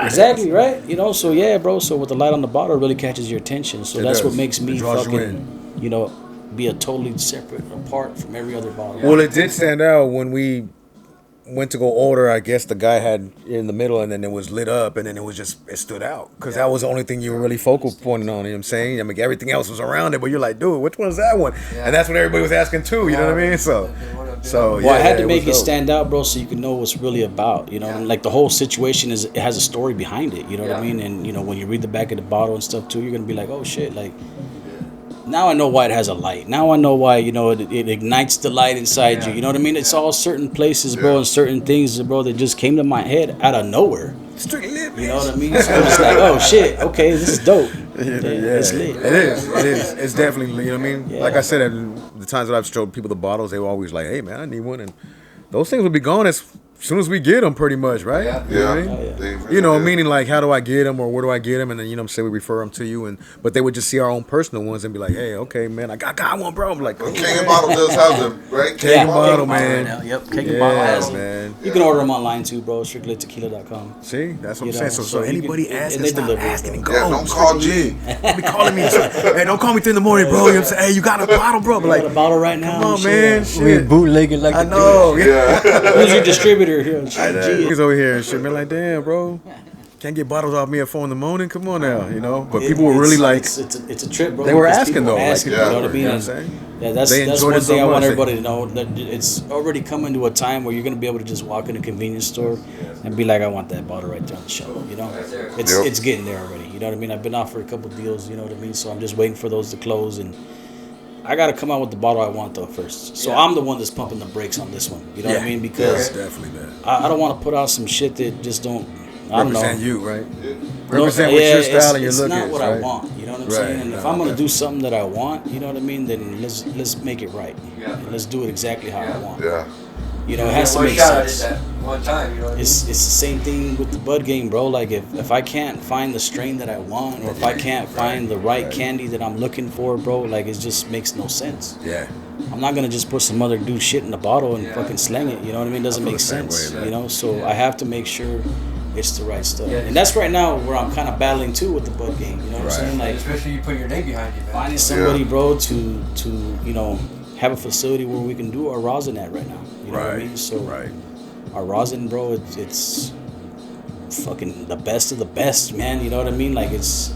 Exactly, right? So yeah, bro. So with the light on the bottle, it really catches your attention. So It that's does. what makes me It draws you fucking, be a totally separate, apart from every other bottle. Well, it did stand out when we went to go order. I guess the guy had in the middle, and then it was lit up, and then it stood out because that was the only thing you were really focal pointing on. You know what I'm saying? I mean, everything else was around it, but you're like, dude, which one is that one? And that's what everybody was asking too. You know what I mean? So Well, I had to it make it was dope. stand out, bro, so you can know what's really about. And like the whole situation it has a story behind it. You know what I mean? And when you read the back of the bottle and stuff too, you're gonna be like, oh shit, like. Now I know why it has a light. Now I know why, it ignites the light inside you. You know what I mean? It's all certain places, bro, and certain things, bro, that just came to my head out of nowhere. Straight lit, You know what I mean? So it's like, oh shit, okay, this is dope. It's lit. It is. It's definitely, you know what I mean? Yeah. Like I said, at the times that I've showed people the bottles, they were always like, hey, man, I need one. And those things will be gone as soon as we get them, pretty much, right? Yeah. You know what I mean? Oh, yeah. They really You know, did. meaning like, how do I get them or where do I get them? And then, you know what I'm saying, we refer them to you. But they would just see our own personal ones and be like, hey, okay, man, I got one, bro. I'm like, King and Bottle does have them, right? King and Bottle, King and man. Bottle right now. Yep, King Yeah, and Bottle has man. them. You can order them online too, bro. StrictlyTequila.com. See, that's what You I'm saying. know, So so you anybody can- asking, and they stop deliver it, asking and go. Yeah, don't call G. Don't be calling me. Hey, don't call me 3 in the morning, bro. You know what I'm saying? Hey, you got a bottle, bro. But Got a like, bottle right now. come on, shit. man. We're Shit. bootlegging like I the know. Yeah. Who's your distributor here? He's over here and shit, man. Like, damn, bro. can't get bottles off me at 4 in the morning. Come on now, you know. But people were really like, it's a trip, bro. they were because asking people though, asking, like, you know what I mean? You know And, what I'm saying? yeah, that's They one enjoyed it so thing I want much. everybody to know, that it's already coming to a time where you're gonna be able to just walk in a convenience store and be like, I want that bottle right there on the shelf. You know, it's getting there already. You know what I mean? I've been offered a couple deals. You know what I mean? So I'm just waiting for those to close, and I gotta come out with the bottle I want though first. So I'm the one that's pumping the brakes on this one. You know what I mean? Because definitely, man. I don't want to put out some shit that just don't. I don't Represent know. you, right? No, Represent what your style and your it's look not is, what right? I want. You know what I'm Right. saying? And if I'm gonna do something that I want, you know what I mean, then let's make it right. And let's do it exactly how I want. Yeah. You know, it has to one make shot at it sense. that one time, you know what I mean? It's the same thing with the bud game, bro. Like if I can't find the strain that I want, or if I can't find the right candy that I'm looking for, bro, like it just makes no sense. Yeah. I'm not gonna just put some other dude shit in the bottle and fucking slang it. You know what I mean? It doesn't I feel make the same sense. way, man. You know, so I have to make sure it's the right stuff. And that's right now where I'm kind of battling too with the bud game. You know what I'm saying? Like Especially you put your name behind it, man. finding somebody, bro, to you know have a facility where we can do our rosin at right now. You know what I mean? So our rosin, bro, it's fucking the best of the best, man. You know what I mean? Like it's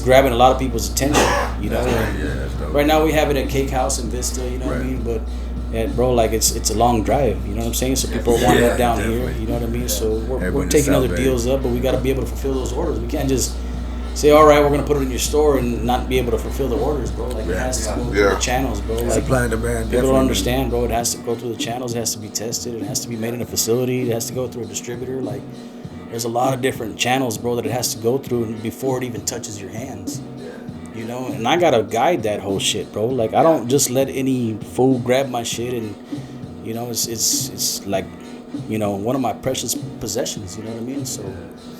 grabbing a lot of people's attention. You know, that's dope. right now we have it at Cake House in Vista. You know what I mean? But bro, like it's a long drive. You know what I'm saying? So people want it down here. You know what I mean? So we're taking other deals up, but we got to be able to fulfill those orders. We can't just say, all right, we're gonna put it in your store and not be able to fulfill the orders, bro. Like it has to go through the channels, bro. Like Supply and demand. people don't understand, bro. It has to go through the channels. It has to be tested. It has to be made in a facility. It has to go through a distributor. Like there's a lot of different channels, bro, that it has to go through before it even touches your hands. You know, and I gotta guide that whole shit, bro. Like I don't just let any fool grab my shit, and you know, it's like, you know, one of my precious possessions. You know what I mean? So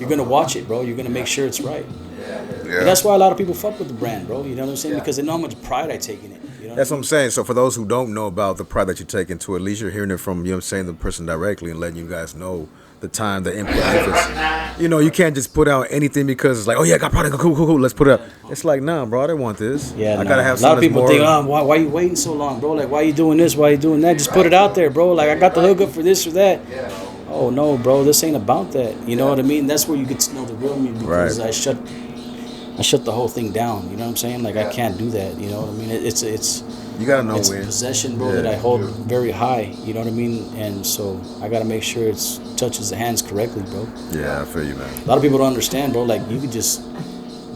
you're gonna watch it, bro. You're gonna make sure it's right. Yeah. And that's why a lot of people fuck with the brand, bro. You know what I'm saying? Because they know how much pride I take in it. You know That's what I'm saying. So for those who don't know about the pride that you take into it, at least you're hearing it from, you know what I'm saying, the person directly and letting you guys know the time, the input, efforts. You know, you can't just put out anything because it's like, oh yeah, I got product, cool, let's put it out. It's like, nah, bro, I didn't want this. Yeah, I gotta have a lot of something people more. think, why you waiting so long, bro? Like, why you doing this? Why you doing that? Just put it out there, bro. Like, I got the hookup for this or that. Oh no, bro, this ain't about that. You know what I mean? That's where you get to know the real me, because I shut the whole thing down. You know what I'm saying? Like I can't do that. You know what I mean? It's You gotta know it's when. a possession, bro, that I hold very high. You know what I mean? And so I gotta make sure it touches the hands correctly, bro. Yeah, I feel you, man. A lot of people don't understand, bro. Like you could just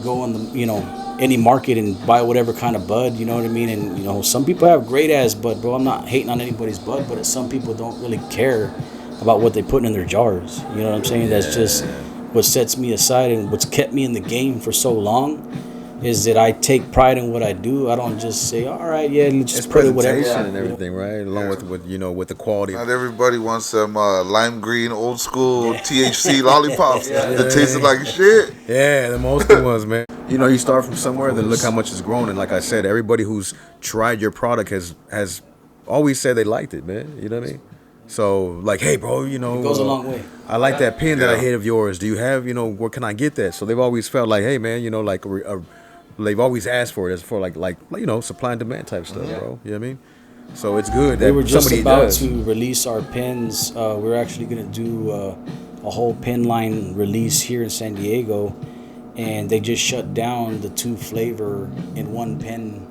go on the, you know, any market and buy whatever kind of bud. You know what I mean? And you know, some people have great ass bud, bro. I'm not hating on anybody's bud, but some people don't really care about what they put in their jars. You know what I'm saying? That's just what sets me aside, and what's kept me in the game for so long is that I take pride in what I do. I don't just say, all right, yeah, let's just put it whatever. And everything, right? Along with you know, with the quality. Not everybody wants some lime green old school THC lollipops that tasted like shit. Yeah, the most good ones, man. You know, you start from somewhere, then look how much it's grown. And like I said, everybody who's tried your product has always said they liked it, man. You know what I mean? So, like, hey, bro, you know, It goes a long way. I like that pen that I hit of yours. Do you have, you know, where can I get that? So they've always felt like, hey, man, you know, like they've always asked for it as for like you know, supply and demand type stuff, bro. You know what I mean? So it's good that We were just somebody about does. to release our pens. We're actually gonna do a whole pen line release here in San Diego, and they just shut down the 2 flavor in 1 pen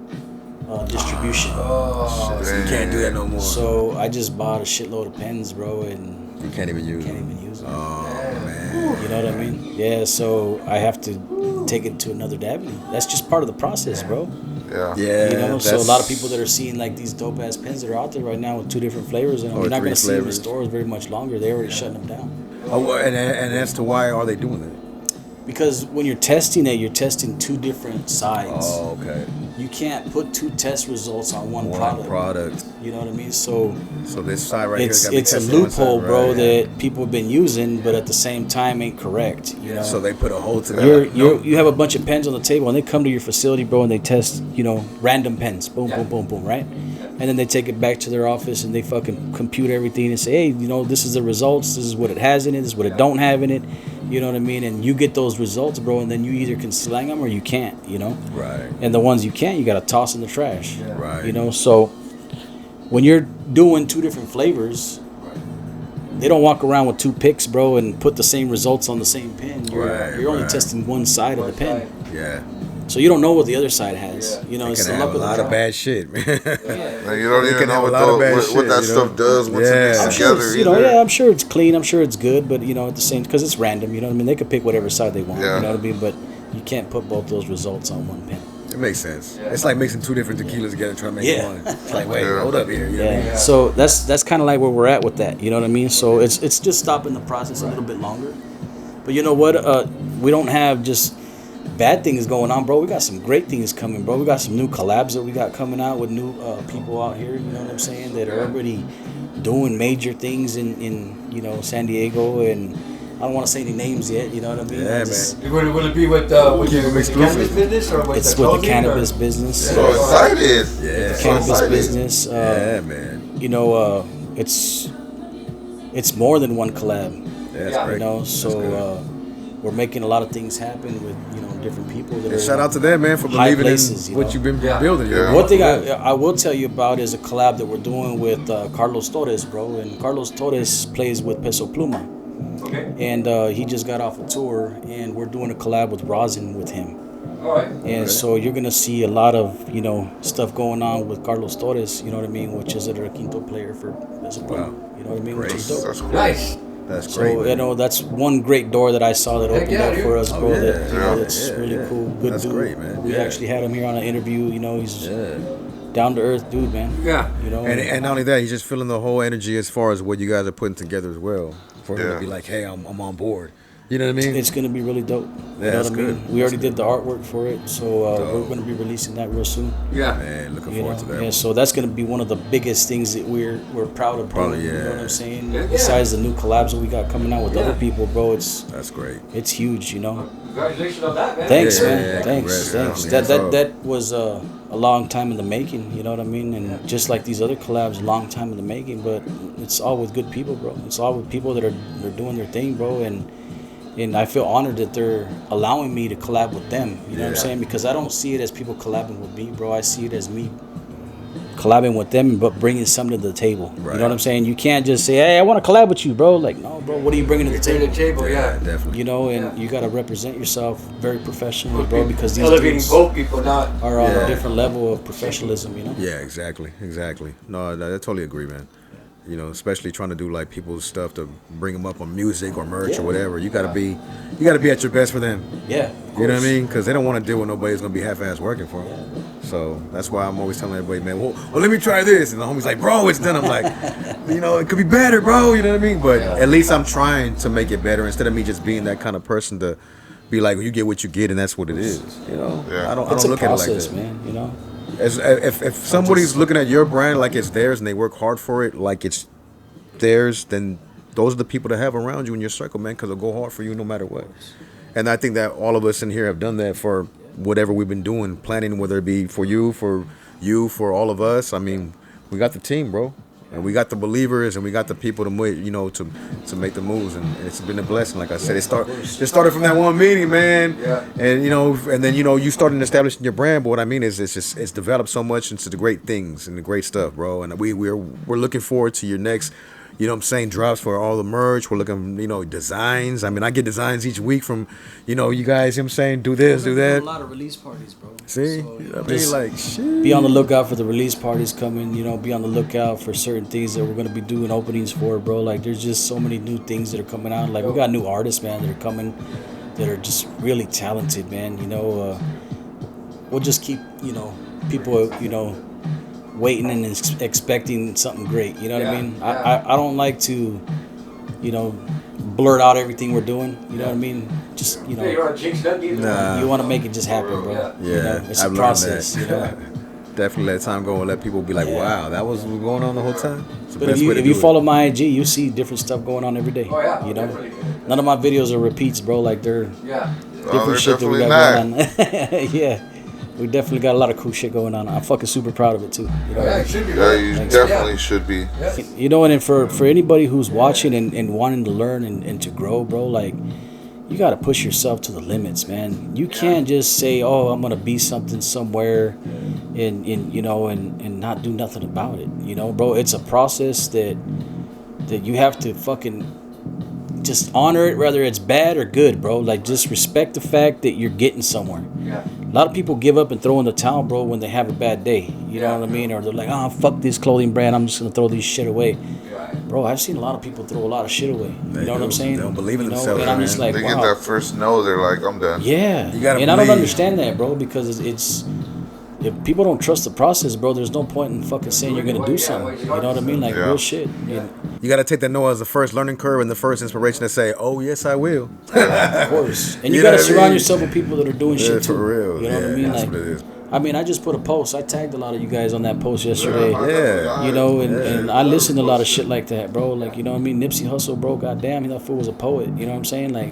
distribution. So you can't do that no more. So I just bought a shitload of pens, bro, and You can't even use can't them. even use them. Oh, man. You know what I mean? Yeah. So I have to take it to another avenue. That's just part of the process, bro. Yeah. Yeah. You know, so a that's- lot of people that are seeing like these dope ass pens that are out there right now with 2 different flavors, and Or you're not 3 going to see them in flavors. stores very much longer. They're already shutting them down. Oh, well, and as to why are they doing that? Because when you're testing it, you're testing 2 different sides. Oh, okay. You can't put 2 test results on one One product. product. You know what I mean? So So this side right it's here got to be it's a tested on one side, loophole, bro, right? that people have been using, but at the same time ain't correct. You know. So they put a hole to that. You have a bunch of pens on the table, and they come to your facility, bro, and they test, you know, random pens, boom, boom, boom, boom, right? And then they take it back to their office and they fucking compute everything and say, hey, you know, this is the results, this is what it has in it, this is what it don't have in it, you know what I mean? And you get those results, bro, and then you either can slang them or you can't, you know? Right. And the ones you can't, you gotta toss in the trash. Right. You know, so when you're doing 2 different flavors, they don't walk around with 2 picks, bro, and put the same results on the same pen. You're only Right. testing one side of the pen. Yeah. So you don't know what the other side has. Yeah. You know, They it's can the have luck a of the lot draw. of bad shit, man. And you don't They even can know have what, a lot of bad what shit, that you stuff know? does once Yeah. it I'm mixes sure together. it's, you know, either. yeah, I'm sure it's clean. I'm sure it's good, but you know, at the same, because it's random. You know what I mean? They could pick whatever side they want. Yeah. You know what I mean? But you can't put both those results on one pen. It makes sense. It's like mixing 2 different tequilas together and trying to make Yeah. one. It's like, wait, Yeah. hold up here. You know what I mean? Yeah. So that's kind of like where we're at with that. You know what I mean? So it's just stopping the process a little bit longer. But you know what? We don't have just bad things going on, bro. We got some great things coming, bro. We got some new collabs that we got coming out with new people out here. You know what I'm saying? That are already doing major things in you know, San Diego, and I don't want to say any names yet. You know what I mean? Yeah, Will it be with Keep them the exclusive. cannabis business or with It's the with the clothing, cannabis or? business. So excited. Yeah. So Cannabis excited. business. Yeah, man. You know, it's more than one collab. Yeah, that's Yeah. great. You know, That's so good. we're making a lot of things happen with, you know, different people that are Shout out to them, man, for high believing places, in you what know? you've been Yeah. building. You Yeah. know? One thing I will tell you about is a collab that we're doing with Carlos Torres, bro. And Carlos Torres plays with Peso Pluma. Okay. And he just got off a tour, and we're doing a collab with Rosin with him. All right. And so you're going to see a lot of, you know, stuff going on with Carlos Torres, you know what I mean, which is a quinto player for Peso Pluma. Wow. You know what I mean? Great. Which is dope. That's cool. Nice. That's So, great. you man. know, that's one great door that I saw that Heck opened yeah, up dude. for us, bro. yeah. That, you know, Yeah. that's really cool. Good That's dude. great, man. We Yeah. actually had him here on an interview. You know, he's Yeah. down to earth dude, man. Yeah. You know, And not only that, he's just feeling the whole energy as far as what you guys are putting together as well. For him Yeah. to be like, hey, I'm on board. You know what I mean? it's gonna be really dope. Yeah, you know that's what I mean? good. We already That's did the artwork for it, so we're gonna be releasing that real soon. Yeah. Man, looking You know, forward to that. yeah. So that's gonna be one of the biggest things that we're proud of. Probably, doing, You know yeah. what I'm saying? Yeah. Besides the new collabs that we got coming out with Yeah. other people, bro, it's That's great. huge. You know. Congratulations on that, man. Thanks, Yeah, man. yeah, Thanks. congrats, Thanks. yeah. That was a long time in the making. You know what I mean? And just like these other collabs, a long time in the making. But it's all with good people, bro. It's all with people that are doing their thing, bro. And I feel honored that they're allowing me to collab with them. You know what I'm Yeah. saying? Because I don't see it as people collabing with me, bro. I see it as me collabing with them, but bringing something to the table. You Right. know what I'm saying? You can't just say, "Hey, I want to collab with you, bro." Like, no, bro. What are you bringing to the To the table? table, yeah. Definitely. You know, and you gotta represent yourself very professionally, bro. Because these Elevating dudes both people, not. are on Yeah. a different level of professionalism, you know? Yeah, exactly. No, I totally agree, man. You know, especially trying to do like people's stuff to bring them up on music or merch Yeah. or whatever. You gotta be at your best for them. Yeah. You know what I mean? Because they don't want to deal with nobody who's gonna be half-ass working for them. So that's why I'm always telling everybody, man. Well, let me try this, and the homie's like, bro, it's done. I'm like, you know, it could be better, bro. You know what I mean? But at least I'm trying to make it better instead of me just being that kind of person to be like, well, you get what you get, and that's what it is. You know? Yeah. I don't It's a look at it like process, that. man, you know? If somebody's looking at your brand like it's theirs and they work hard for it like it's theirs, then those are the people to have around you in your circle, man, because they'll go hard for you no matter what. And I think that all of us in here have done that for whatever we've been doing, planning, whether it be for you, for all of us. I mean, we got the team, bro. And we got the believers, and we got the people to make the moves, and it's been a blessing. Like I said, it started from that one meeting, man. Yeah. And and then you started establishing your brand. But what I mean is, it's developed so much into the great things and the great stuff, bro. And we're looking forward to your next. You know what I'm saying, drops for all the merch. We're looking, designs. I mean, I get designs each week from, you guys, you know what I'm saying, do this, do A that. lot of release parties, bro. See? So, I mean, just like, shit. be on the lookout for the release parties coming, be on the lookout for certain things that we're going to be doing openings for, bro. Like, there's just so many new things that are coming out. Like, we got new artists, man, that are coming that are just really talented, man. We'll just keep, people, waiting and expecting something great. You know what I Yeah, mean? yeah. I don't like to, blurt out everything we're doing. You know what I mean? Just, Yeah, you want to jinx that either. Nah. you want to make it just happen, bro. Yeah. Yeah, It's I've a learned process, that. Definitely let time go and let people be like, Yeah. wow, that was going on the whole time. It's the But best way to if do you it. follow my IG, you see different stuff going on every day. Oh, yeah, You know, definitely. none of my videos are repeats, bro. Like they're Yeah. Oh, different they're shit that we definitely got not. going on. Yeah, we definitely got a lot of cool shit going on. I'm fucking super proud of it too. You know, Yeah, it should be. Yeah, right? you Thanks. definitely should be. Yeah. and then for anybody who's watching and wanting to learn and to grow, bro, like you got to push yourself to the limits, man. You can't just say, oh, I'm gonna be something somewhere, and not do nothing about it. Bro, it's a process that that you have to fucking just honor it, whether it's bad or good, bro. Like, just respect the fact that you're getting somewhere. Yeah. A lot of people give up and throw in the towel, bro, when they have a bad day. You know what I mean? Or they're like, oh, fuck this clothing brand. I'm just going to throw this shit away. Bro, I've seen a lot of people throw a lot of shit away. You know what I'm saying? They don't believe in You know? themselves, And I'm just man. like, They wow. get that first no, they're like, I'm done. Yeah. You gotta and I don't believe. understand that, bro, because it's if people don't trust the process, bro, there's no point in fucking saying you're going to do something. You know what I mean? Like, Yeah. real shit. You got to take that no as the first learning curve and the first inspiration to say, oh, yes, I will. Of course. And you You got know to what I surround mean? yourself with people that are doing Yeah, shit too. for real. You know what I Yeah, mean? that's Like, what it is. I mean, I just put a post. I tagged a lot of you guys on that post yesterday. Yeah. You know, and I listened to a lot of shit like that, bro. Like, you know what I mean? Nipsey Hussle, bro, goddamn, that fool was a poet. You know what I'm saying? Like,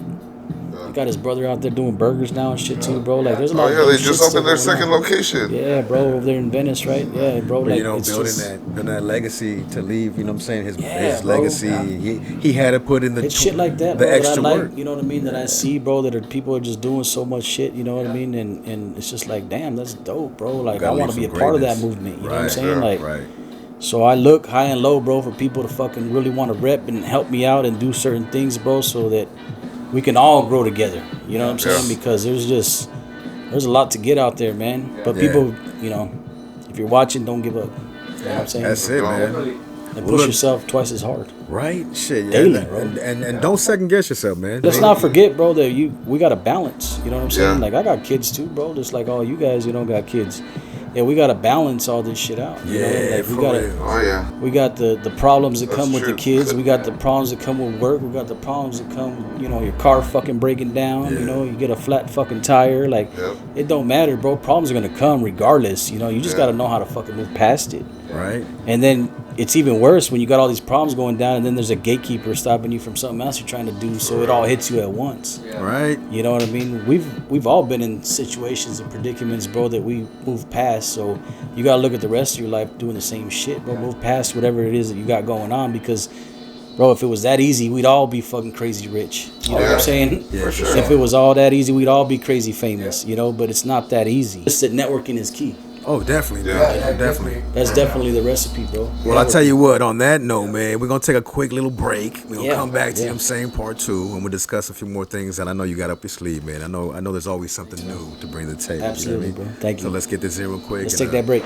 he got his brother out there doing burgers now and shit too, bro. Like, there's a lot Oh of yeah, dope they shit just still opened their going second on. location. Yeah, bro, over there in Venice, right? Yeah, bro. But Like, you know, it's building just, that legacy to leave, you know what I'm saying? His Yeah, bro. legacy, he had to put in the it's shit like that, the bro, that I extra like, work. you know what I mean, that I see, bro, that people are just doing so much shit, you know what I mean, and it's just like, damn, that's dope, bro. Like, I Gotta want to leave be a some part of that greatness. movement, you know Right, what I'm saying? yeah, Like, right. so I look high and low, bro, for people to fucking really want to rep and help me out and do certain things, bro, so that we can all grow together, you know what I'm saying? Yeah. Because there's a lot to get out there, man. But Yeah. people, you know, if you're watching, don't give up. You know what I'm saying? That's it, man. And Well, push look- yourself twice as hard. Right? Shit. Yeah. Daily, bro. And don't second guess yourself, man. Let's not forget, bro, that we got to balance. You know what I'm saying? Yeah. Like, I got kids too, bro. Just like all you guys, you don't got kids. Yeah, we got to balance all this shit out. You know? Yeah, Like, for real. Oh yeah. we got the problems that That's come with true. the kids. We got the problems that come with work. We got the problems that come, you know, your car fucking breaking down. Yeah. You know, you get a flat fucking tire. Like, Yep. it don't matter, bro. Problems are gonna come regardless. You know, you just Yeah. got to know how to fucking move past it. Right? And then it's even worse when you got all these problems going down, and then there's a gatekeeper stopping you from something else you're trying to do. So it all hits you at once. Right? You know what I mean? We've all been in situations and predicaments, bro, that we move past. So you gotta look at the rest of your life doing the same shit, bro. Move past whatever it is that you got going on, because, bro, if it was that easy, we'd all be fucking crazy rich. You know what I'm saying? Yeah, for sure. If it was all that easy, we'd all be crazy famous. You know, but it's not that easy. Just that networking is key. Oh, definitely, Yeah. man. Definitely. That's definitely the recipe, bro. Well, I tell you what, on that note, man, we're going to take a quick little break. We're going to Yeah, come back to yeah. them same part two, and we'll discuss a few more things that I know you got up your sleeve, man. I know there's always something new to bring to the table. Absolutely, you know what I mean? bro. Thank So you. let's get this in real quick. Let's and, take that break.